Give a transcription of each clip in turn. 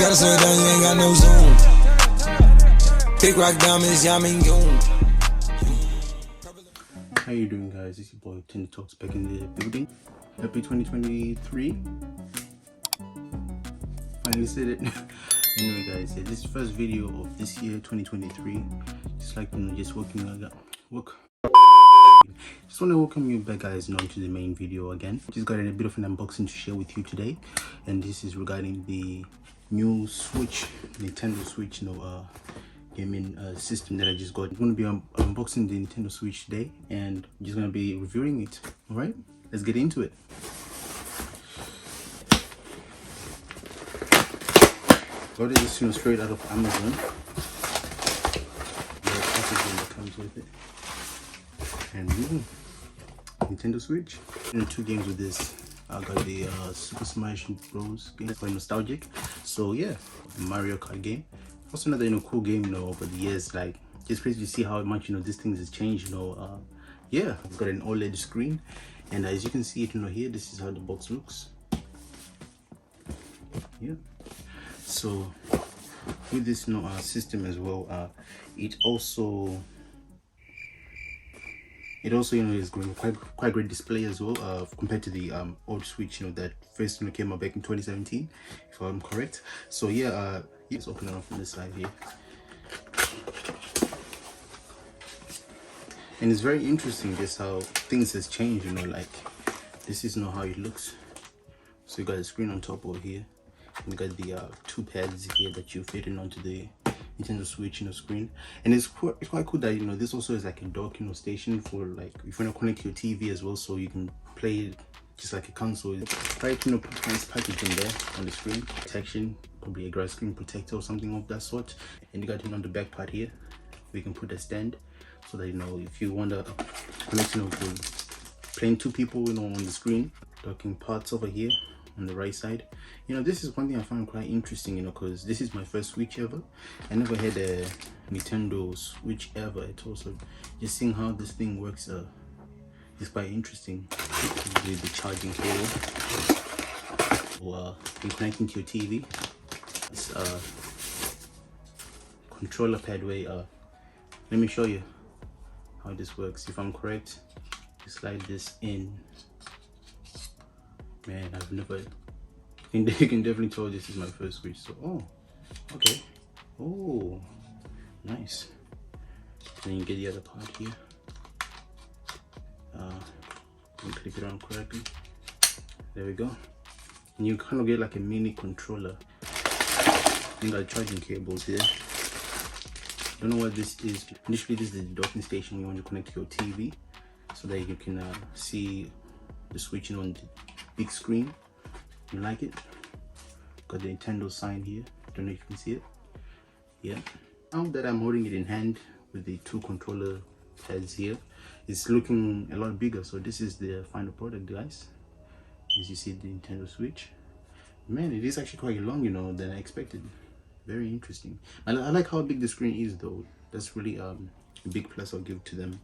Gotta slow down, you ain't got no zoom. Big rock diamonds, yeah, I'm in Yoon. How you doing, guys? It's your boy Tender Talks back in the building. Happy 2023. Finally said it. Anyway, guys, yeah, this is the first video of this year 2023. Just like, just working like that. Just want to welcome you back, guys, to the main video again. Just got a bit of an unboxing to share with you today, and this is regarding the new Switch, Nintendo Switch, gaming system that I just got. I'm going to be unboxing the Nintendo Switch today, and I'm just going to be reviewing it. All right, let's get into it. Got it just straight out of Amazon. The packaging that comes with it, and Nintendo Switch. And 2 games with this. I got the Super Smash Bros. Game, quite nostalgic. So yeah, Mario Kart game. Also another cool game over the years. Like, just crazy to see how much this thing has changed. Yeah, I've got an OLED screen, and as you can see it here, this is how the box looks. Yeah. So with this system as well, it also is going quite great display as well, compared to the old Switch that first came out back in 2017, if I'm correct. So yeah, let's open it up from this side here. And it's very interesting just how things has changed. Like, this is how it looks. So you got the screen on top over here, and you got the 2 pads here that you fit in onto the Nintendo Switch screen. And it's quite cool that this also is like a dock station for, like, if you want to connect your TV as well, so you can play it just like a console. Try to put nice packaging there on the screen, protection, probably a grass screen protector or something of that sort. And you got on the back part here, we can put a stand so that if you want to connect to playing 2 people on the screen. Docking parts over here on the right side. This is one thing I find quite interesting, because this is my first Switch ever. I never had a Nintendo Switch ever. It's also just seeing how this thing works is quite interesting. With the charging cable, or connecting to your TV. This controller pad way. Let me show you how this works. If I'm correct, you slide this in. Man, I've never. You can definitely tell this is my first Switch. So, okay. Oh, nice. Then you get the other part here. You click it on correctly. There we go. And you kind of get like a mini controller. You got charging cables here. Don't know what this is. Initially, this is the docking station you want to connect to your TV, so that you can see the Switch on the big screen. You like it? Got the Nintendo sign here. Don't know if you can see it. Yeah. Now that I'm holding it in hand with the 2 controller pads here, it's looking a lot bigger. So this is the final product, guys. As you see, the Nintendo Switch. Man, it is actually quite long, than I expected. Very interesting. I like how big the screen is, though. That's really a big plus I'll give to them.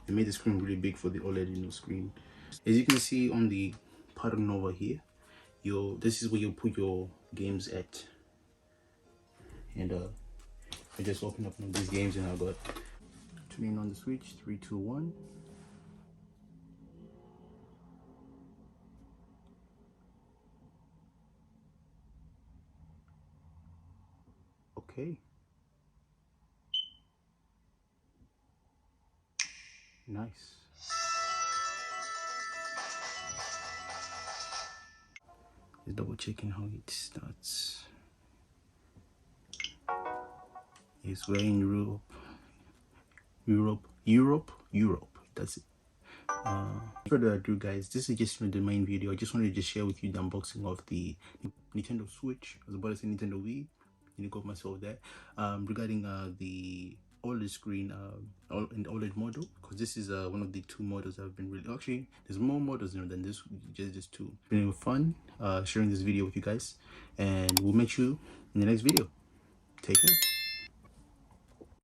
They made the screen really big for the OLED screen. As you can see on the pattern over here, this is where you put your games at. And I just opened up one of these games, and I got turning on the Switch. 3, 2, 1. Okay. Nice. Just double checking how it starts. Yes, we're in Europe. That's it. Further ado, guys, this is just the main video. I just wanted to just share with you the unboxing of the Nintendo Switch. I was about to say Nintendo Wii. You got myself there. Regarding the OLED screen, in the OLED model, because this is one of the 2 models that have been really. Actually, there's more models than this. Just 2. It's been fun sharing this video with you guys, and we'll meet you in the next video. Take care.